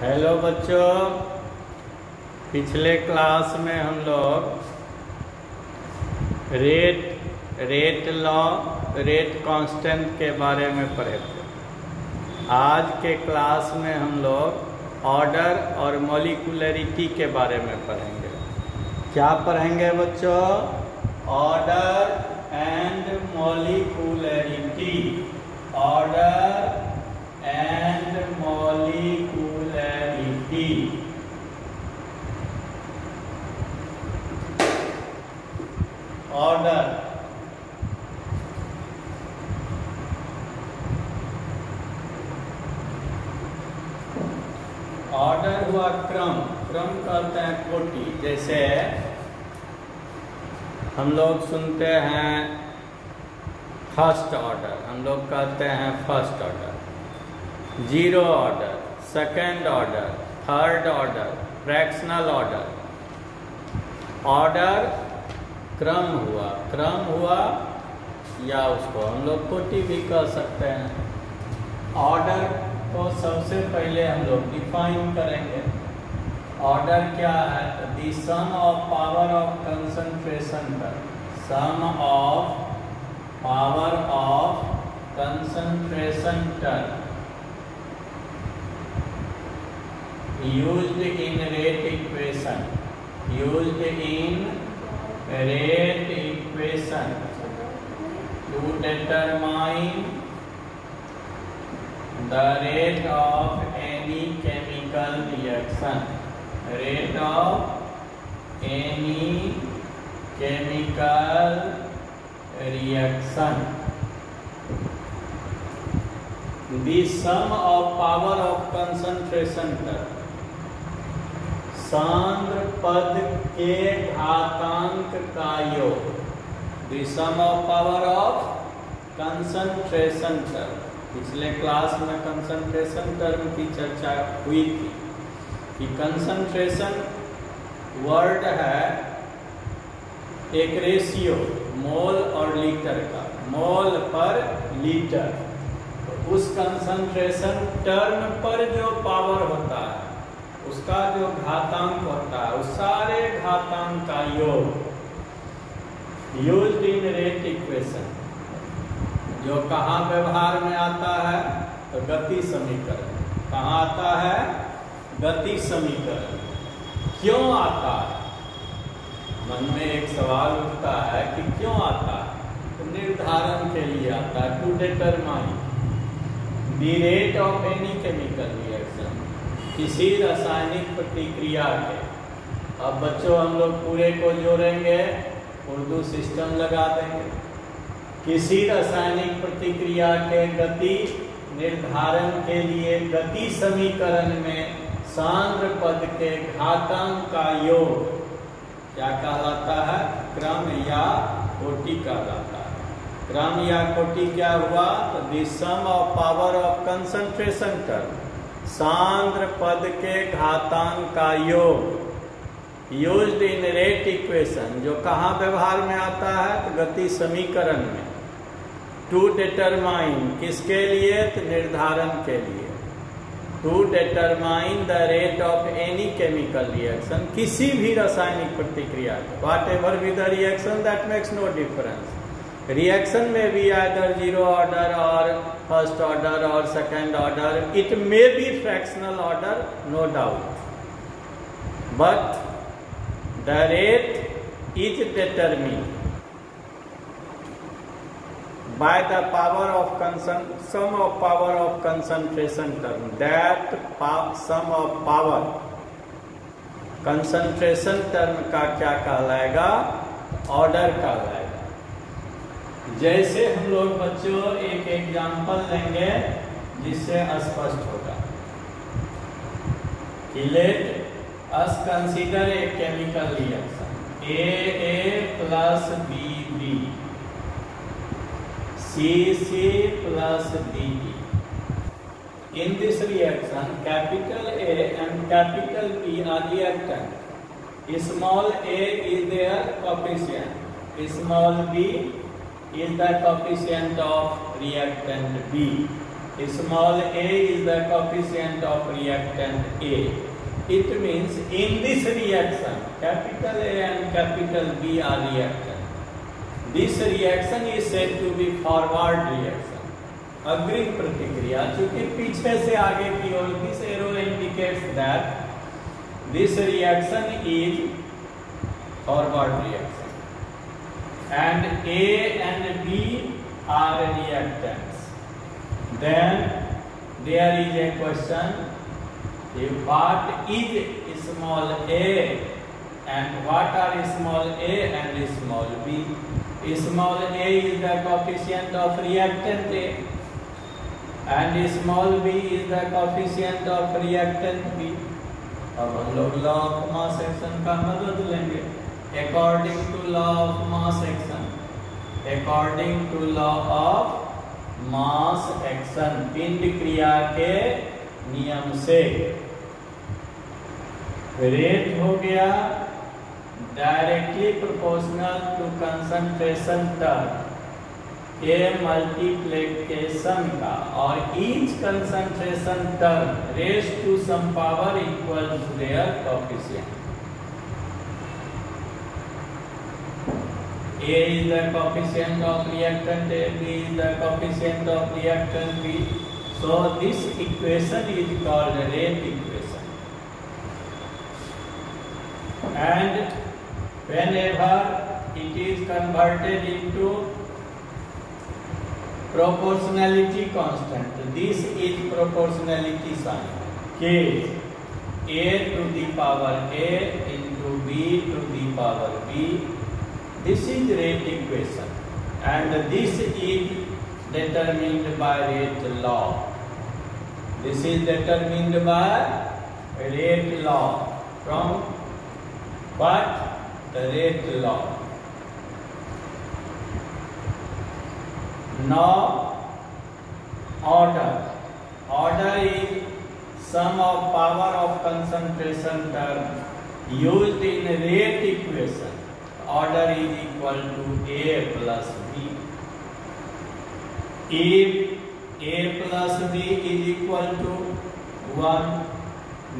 Hello बच्चों, पिछले class में हम लोग रेट लॉ, रेट कांस्टेंट के बारे में पढ़े थे। आज के क्लास में हम लोग ऑर्डर और मॉलिक्यूलरिटी के बारे में पढ़ेंगे। क्या पढ़ेंगे बच्चों? Order and molecularity. Order and molecularity. Order, order हुआ क्रम। क्रम कहते हैं कोटि। जैसे हम लोग सुनते हैं फर्स्ट ऑर्डर, हम लोग कहते हैं first order, zero order, second order, third order, fractional order. Order क्रम हुआ, क्रम हुआ, या उसको हम लोग कोटि भी कह सकते हैं। ऑर्डर को सबसे पहले हम लोग डिफाइन करेंगे। ऑर्डर क्या है? The sum of power of concentration term. Sum of power of concentration term used in rate equation, used in rate equation to determine the rate of any chemical reaction. Rate of any chemical reaction. The sum of power of concentration term. सांद्र पद के घातांक का योग। The sum of power of concentration term. पिछले class में concentration term की चर्चा हुई थी कि कंसंट्रेशन वर्ड है एक रेशियो मोल और लीटर का, मोल पर लीटर। तो उस कंसंट्रेशन टर्म पर जो पावर होता है, उसका जो घातांक होता है, उस सारे घातांक का योग यूज्ड इन रेट इक्वेशन। जो कहाँ व्यवहार में आता है? तो गति समीकरण। कहाँ आता है? गति समीकरण। क्यों आता है? मन में एक सवाल उठता है कि क्यों आता है? तो निर्धारण के लिए आता है, to determine the rate of any chemical reaction. किसी रासायनिक प्रतिक्रिया के, अब बच्चों हम लोग पूरे को जोड़ेंगे, उर्दू सिस्टम लगा देंगे। किसी रासायनिक प्रतिक्रिया के गति निर्धारण के लिए गति समीकरण में सांद्र पद के घातांक का योग क्या कहलाता है? क्रम या कोटि कहलाता है। क्रम या कोटि क्या हुआ? तो the sum of power of concentration term, सांद्र पद के घातांक का योग यूज्ड इन रेट इक्वेशन। जो कहाँ व्यवहार में आता है? तो गति समीकरण में। टू डिटरमाइन, किसके लिए? तो निर्धारण के लिए। To determine the rate of any chemical reaction, किसी भी रासायनिक प्रतिक्रिया, whatever be the reaction, that makes no difference. Reaction में भी आइदर जीरो ऑर्डर और फर्स्ट ऑर्डर और second order, it may be fractional order, no doubt, but the rate is determined by the power of sum of power of concentration term. That sum of power concentration term का क्या कहलाएगा? Order कहलाएगा। जैसे हम लोग बच्चों एक example लेंगे जिससे स्पष्ट होगा कि let us consider a chemical reaction AA plus BB, CC plus DE. In this reaction, capital A and capital B are reactant. Small a is their coefficient. Small b is the coefficient of reactant B. Small a is the coefficient of reactant A. It means in this reaction, capital A and capital B are reactant. This reaction is said to be forward reaction. अग्रिम प्रतिक्रिया, चूंकि पीछे से आगे की ओर, this arrow indicates that this reaction is forward reaction. And A and B are reactants. Then there is a question, what is small a and what are small a and small b? Small a is the coefficient of reactant A and small b is the coefficient of reactant B. अब हम लोग law of mass action का मदद लेंगे. According to law of mass action, according to law of mass action, पिंड क्रिया के नियम से रेट हो गया directly proportional to concentration term के मल्टीप्लिकेशन का, और each concentration term raise to some power equal to their coefficient. A is the coefficient of reactant A, B is the coefficient of reactant B. So this equation is called rate equation. And whenever it is converted into proportionality constant, this is proportionality sign. K A to the power A into B to the power B. This is rate equation, and this is determined by rate law. This is determined by rate law. From what? The rate law. Now, order. Order is sum of power of concentration term used in rate equation. Order is equal to A plus B. If A plus B is equal to 1,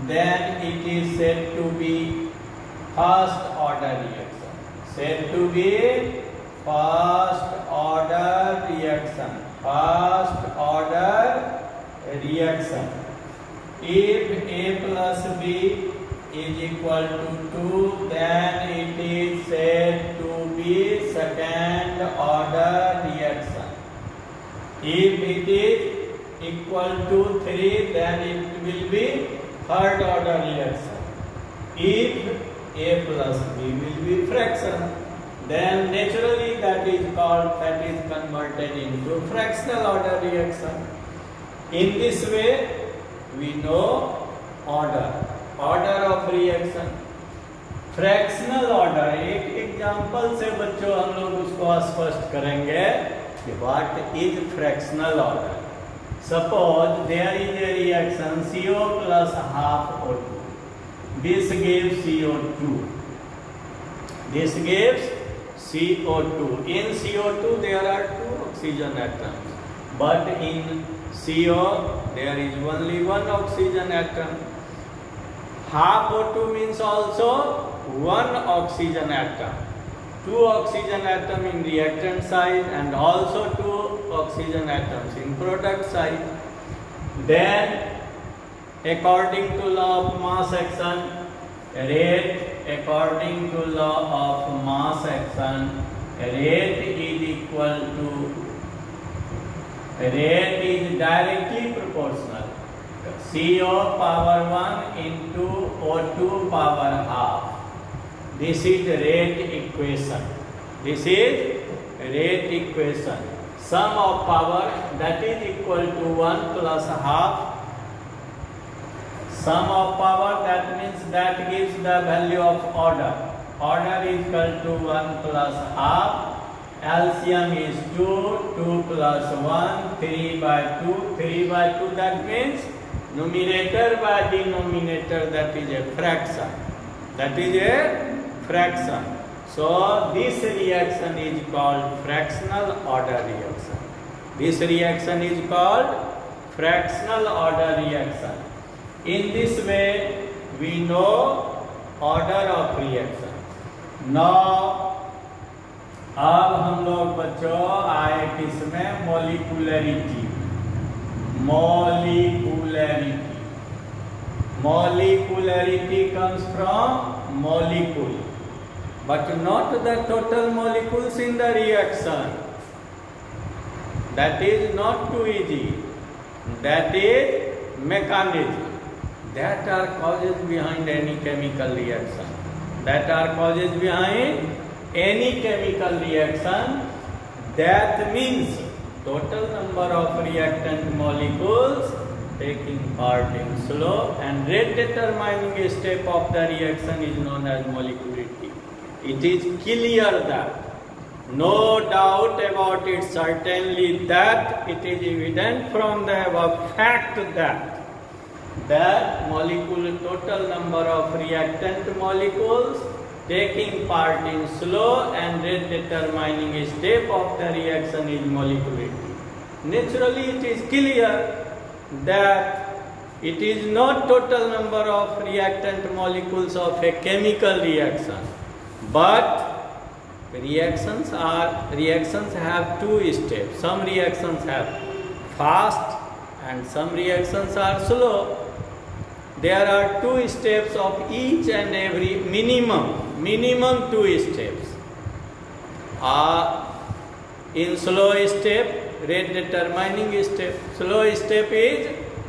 then it is said to be first order reaction. Said to be first order reaction. First order reaction. If A plus B is equal to 2, then it is said to be second order reaction. If it is equal to 3, then it will be third order reaction. If A plus B will be fraction, then naturally that is converted into fractional order reaction. In this way, we know order of reaction. Fractional order, एक example से बच्चों हम लोग उसको स्पष्ट करेंगे कि what is fractional order. Suppose there is a reaction CO plus half O2. This gives CO2. This gives CO2. In CO2 there are 2 oxygen atoms, but in CO there is only 1 oxygen atom. Half O2 means also 1 oxygen atom. 2 oxygen atom in reactant side and also 2 oxygen atoms in product side. Then according to law of mass action, according to law of mass action, rate is directly proportional. CO power 1 into O2 power half. This is rate equation. This is rate equation. Sum of power, that is equal to 1 plus half. Sum of power, that means that gives the value of order. Order is equal to 1 plus half. LCM is 2, 2 plus 1, 3 by 2, 3 by 2, that means numerator by denominator, that is a fraction. That is a fraction. So this reaction is called fractional order reaction. This reaction is called fractional order reaction. In this way we know order of reaction. Now अब हम लोग बच्चों आए किसमें, molecularity. Molecularity comes from molecule, but not the total molecules in the reaction. That is not too easy. That is mechanism. That are causes behind any chemical reaction. That means total number of reactant molecules taking part in slow and rate determining step of the reaction is known as molecularity. It is clear that, no doubt about it, certainly that it is evident from the above fact that molecule total number of reactant molecules taking part in slow and rate determining step of the reaction is molecularity. Naturally, it is clear that it is not total number of reactant molecules of a chemical reaction, but reactions have two steps. Some reactions have fast and some reactions are slow. There are two steps of each and every, minimum 2 steps. In slow step, rate determining step. Slow step is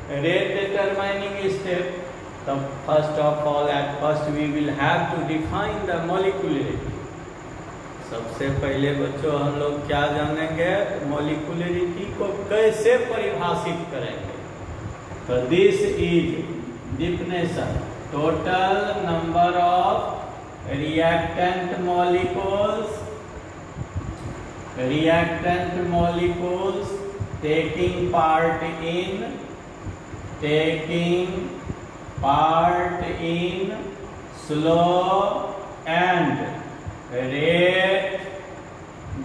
rate determining step. So first of all, at first we will have to define the molecularity. सबसे पहले बच्चों हम लोग क्या जानेंगे, molecularity को कैसे परिभाषित करेंगे. तो this is definition: total number of reactant molecules taking part in slow and rate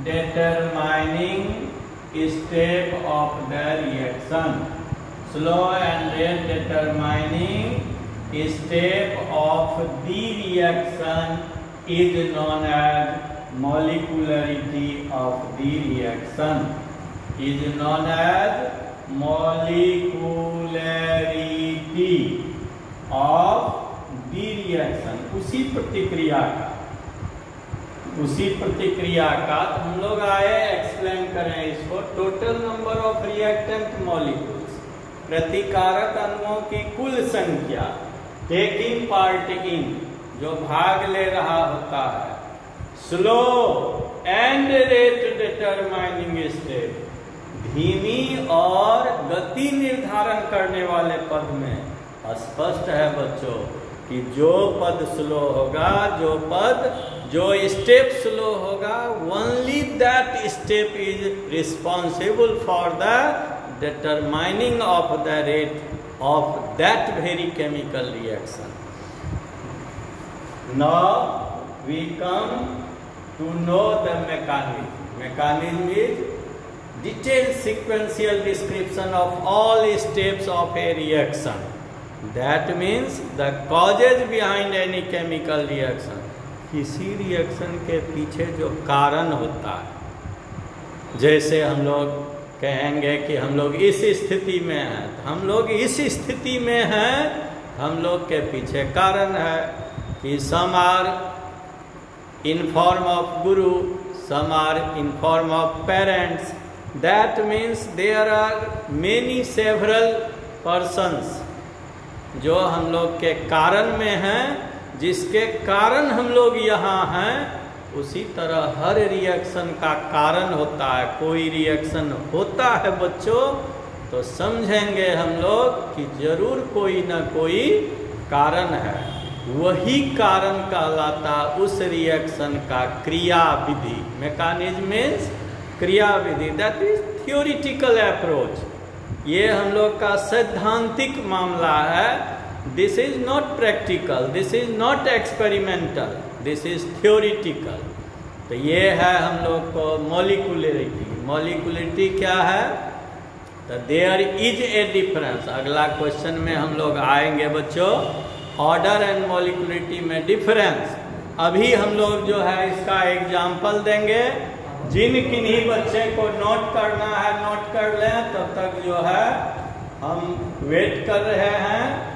determining step of the reaction. Slow and rate determining step of the reaction is known as molecularity of the reaction. उसी प्रतिक्रिया का तो हम लोग आए explain करें इसको. Total number of reactant molecules, प्रतिकारक अणुओं की कुल संख्या, टेकिंग पार्ट इन, जो भाग ले रहा होता है, slow and rate determining step, धीमी और गति निर्धारण करने वाले पद में स्पष्ट है बच्चों कि जो पद स्लो होगा, जो स्टेप स्लो होगा, only that step is responsible for the determining of the rate of that very chemical reaction. Now we come to know the mechanism. Mechanism is detailed sequential description of all steps of a reaction. That means the causes behind any chemical reaction. किसी reaction के पीछे जो कारण होता है, जैसे हम लोग कहेंगे कि हम लोग इस स्थिति में हैं, हम लोग इस स्थिति में हैं, हम लोग के पीछे कारण है कि some are in form of guru, some are in form of parents. That means there are many several persons जो हम लोग के कारण में हैं, जिसके कारण हम लोग यहाँ हैं. उसी तरह हर रिएक्शन का कारण होता है. कोई रिएक्शन होता है बच्चों तो समझेंगे हम लोग कि जरूर कोई ना कोई कारण है. वही कारण कहलाता उस रिएक्शन का क्रियाविधि. मैकेनिज्म मीन्स क्रियाविधि. That is theoretical approach. ये हम लोग का सैद्धांतिक मामला है. This is not practical, this is not experimental, this is theoretical. तो ये है हम लोग को मॉलिक्यूलरिटी. मॉलिक्यूलरिटी क्या है? तो देयर इज ए डिफरेंस। अगला क्वेश्चन में हम लोग आएंगे बच्चों ऑर्डर एंड मॉलिक्यूलरिटी में डिफरेंस। अभी हम लोग जो है इसका एग्जाम्पल देंगे। जिन किन्हीं बच्चे को नोट करना है नोट कर लें, तब तक जो है हम वेट कर रहे हैं।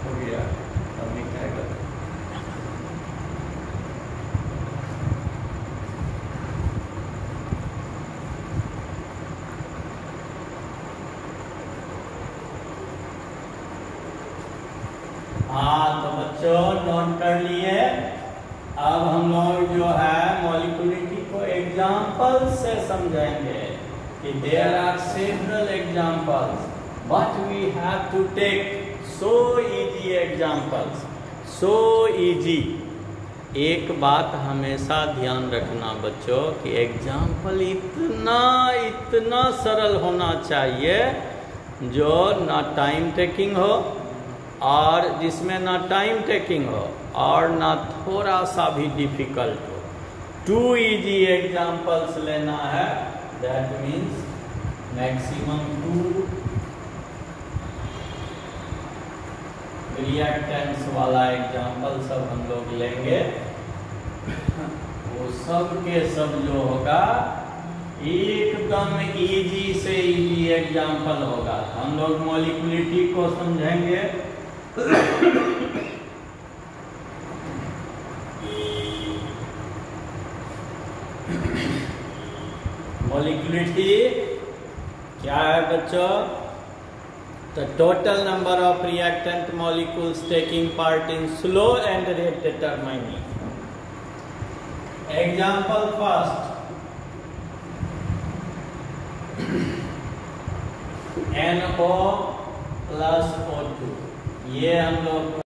हो गया, अभी क्या करें? हाँ तो बच्चों नोट कर लिए। अब हम लोग जो है मॉलिक्यूलरिटी को एग्जाम्पल से समझेंगे कि there are several examples but we have to take so easy examples, so easy. एक बात हमेशा ध्यान रखना बच्चों कि एग्जाम्पल इतना सरल होना चाहिए जो ना टाइम टेकिंग हो और जिसमें ना टाइम टेकिंग हो और ना थोड़ा सा भी डिफिकल्ट हो। 2 इजी एग्जाम्पल्स लेना है, दैट मीन्स मैक्सिमम 2 रिएक्टेंट्स वाला एग्जाम्पल सब हम लोग लेंगे। वो सब के सब जो होगा एकदम इजी से इजी एग्जाम्पल होगा। हम लोग मॉलिक्यूलरिटी को समझेंगे। मॉलिक्यूलरिटी क्या है बच्चों? The total number of reactant molecules taking part in slow and rate determining. Example first, NO plus O2। ये हम लोग